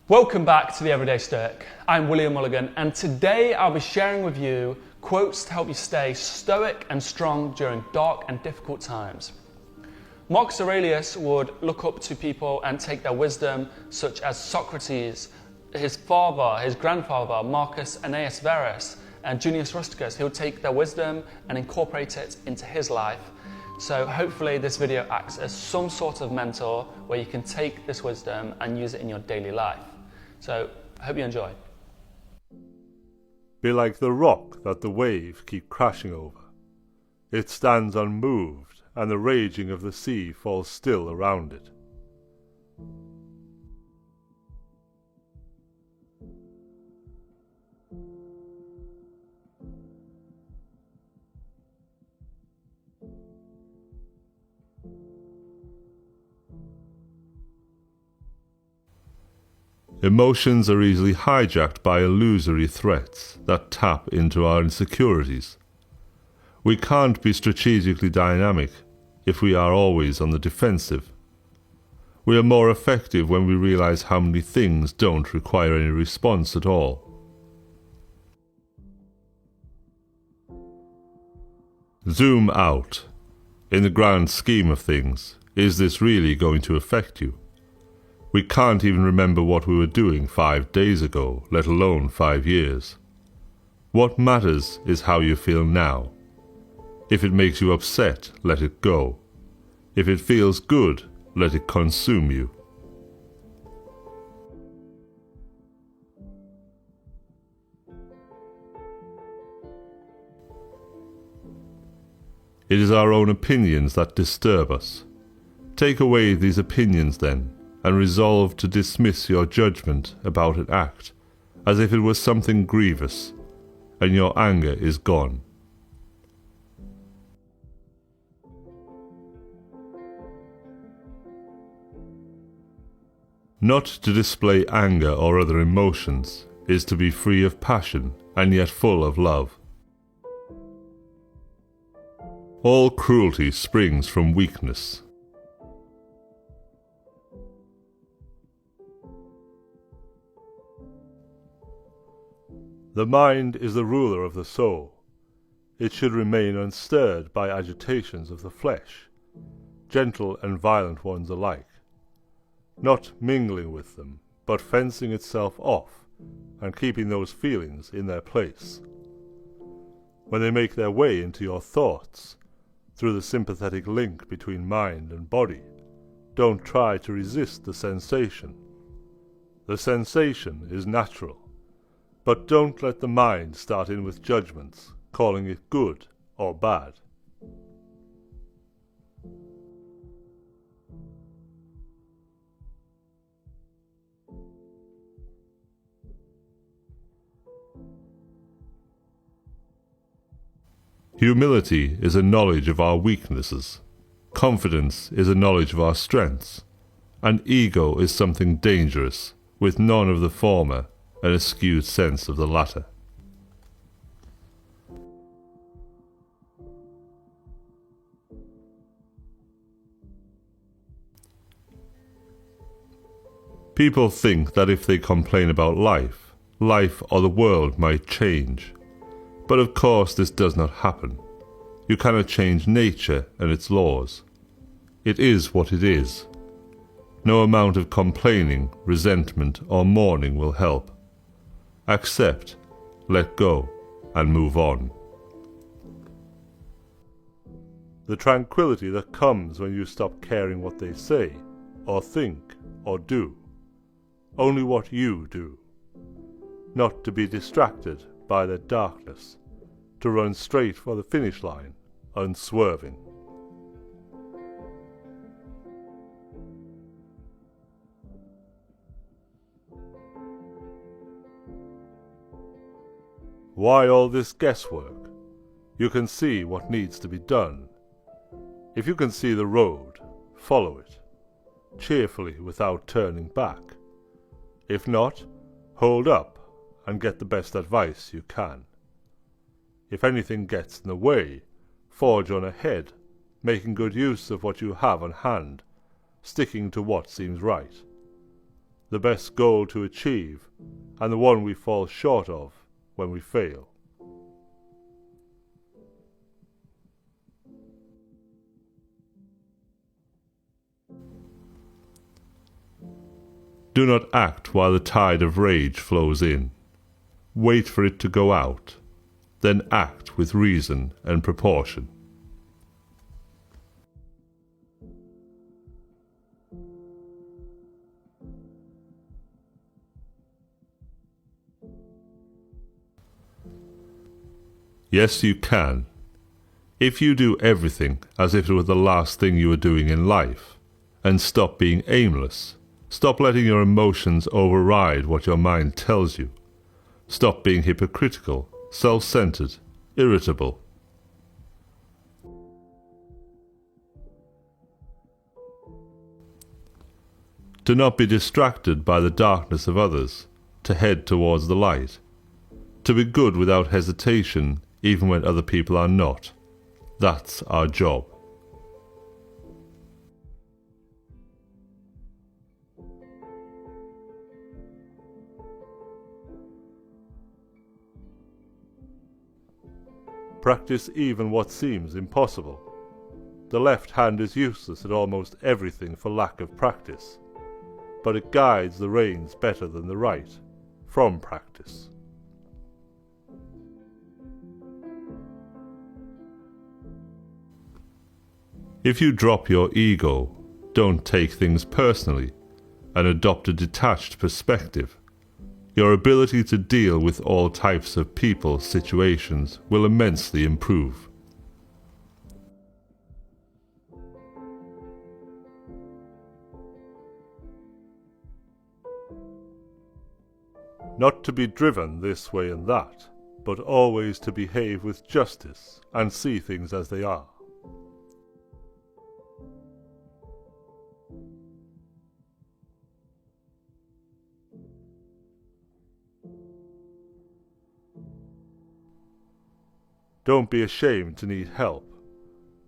Welcome back to the Everyday Stoic. I'm William Mulligan, and today I'll be sharing with you quotes to help you stay stoic and strong during dark and difficult times. Marcus Aurelius would look up to people and take their wisdom, such as Socrates, his father, his grandfather, Marcus Annaeus Verus, and Junius Rusticus. He would take their wisdom and incorporate it into his life. So hopefully this video acts as some sort of mentor where you can take this wisdom and use it in your daily life. So I hope you enjoy. Be like the rock that the waves keep crashing over. It stands unmoved, and the raging of the sea falls still around it. Emotions are easily hijacked by illusory threats that tap into our insecurities. We can't be strategically dynamic if we are always on the defensive. We are more effective when we realize how many things don't require any response at all. Zoom out. In the grand scheme of things, is this really going to affect you? We can't even remember what we were doing 5 days ago, let alone 5 years. What matters is how you feel now. If it makes you upset, let it go. If it feels good, let it consume you. It is our own opinions that disturb us. Take away these opinions then, and resolve to dismiss your judgment about an act as if it was something grievous, and your anger is gone. Not to display anger or other emotions is to be free of passion and yet full of love. All cruelty springs from weakness. The mind is the ruler of the soul. It should remain unstirred by agitations of the flesh, gentle and violent ones alike, not mingling with them, but fencing itself off and keeping those feelings in their place. When they make their way into your thoughts, through the sympathetic link between mind and body, don't try to resist the sensation. The sensation is natural. But don't let the mind start in with judgments, calling it good or bad. Humility is a knowledge of our weaknesses. Confidence is a knowledge of our strengths. And ego is something dangerous, with none of the former, an skewed sense of the latter. People think that if they complain about life or the world might change. But of course this does not happen. You cannot change nature and its laws. It is what it is. No amount of complaining, resentment, or mourning will help. Accept, let go, and move on. The tranquility that comes when you stop caring what they say, or think, or do. Only what you do. Not to be distracted by their darkness, to run straight for the finish line, unswerving. Why all this guesswork? You can see what needs to be done. If you can see the road, follow it, cheerfully without turning back. If not, hold up and get the best advice you can. If anything gets in the way, forge on ahead, making good use of what you have on hand, sticking to what seems right. the best goal to achieve, and the one we fall short of when we fail. Do not act while the tide of rage flows in. Wait for it to go out, then act with reason and proportion. Yes, you can. If you do everything as if it were the last thing you were doing in life, and stop being aimless, stop letting your emotions override what your mind tells you, stop being hypocritical, self-centered, irritable. Do not be distracted by the darkness of others, to head towards the light. To be good without hesitation, even when other people are not. That's our job. Practice even what seems impossible. The left hand is useless at almost everything for lack of practice, but it guides the reins better than the right, from practice. If you drop your ego, don't take things personally, and adopt a detached perspective, your ability to deal with all types of people, situations will immensely improve. Not to be driven this way and that, but always to behave with justice and see things as they are. Don't be ashamed to need help.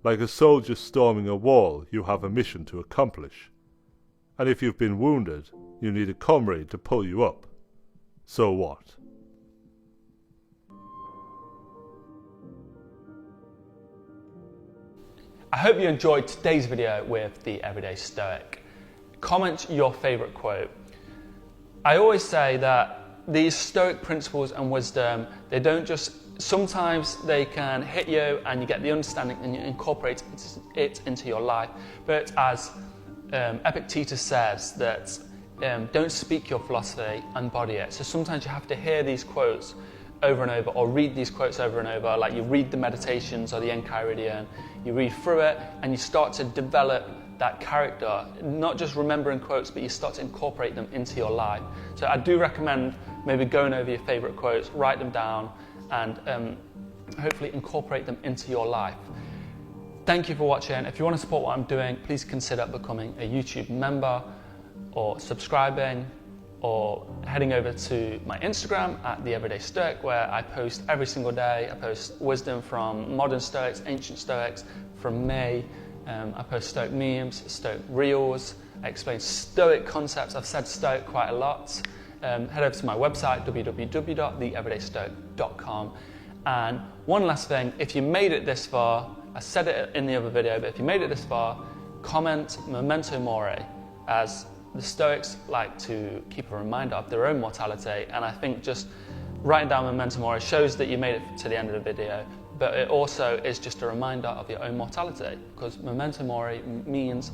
Like a soldier storming a wall, you have a mission to accomplish. And if you've been wounded, you need a comrade to pull you up. So what? I hope you enjoyed today's video with the Everyday Stoic. Comment your favourite quote. I always say that these Stoic principles and wisdom, they don't just, sometimes they can hit you and you get the understanding and you incorporate it into your life. But as Epictetus says, that don't speak your philosophy, embody it. So sometimes you have to hear these quotes over and over, or read these quotes over and over, like you read the Meditations or the Enchiridion, you read through it and you start to develop that character, not just remembering quotes, but you start to incorporate them into your life. So I do recommend maybe going over your favourite quotes, write them down, and hopefully incorporate them into your life. Thank you for watching. If you want to support what I'm doing, please consider becoming a YouTube member or subscribing, or heading over to my Instagram at The Everyday Stoic, where I post every single day. I post wisdom from modern Stoics, ancient Stoics, from me. I post Stoic memes, Stoic reels. I explain Stoic concepts. I've said Stoic quite a lot. Head over to my website, www.theeverydaystoic.com. And one last thing, if you made it this far, I said it in the other video, but if you made it this far, comment Mp.Monarh, as the Stoics like to keep a reminder of their own mortality, and I think just writing down Mp.Monarh shows that you made it to the end of the video, but it also is just a reminder of your own mortality, because Mp.Monarh means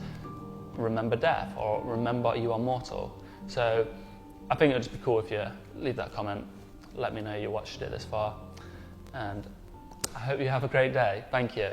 remember death, or remember you are mortal. So I think it would just be cool if you leave that comment, let me know you watched it this far, and I hope you have a great day. Thank you.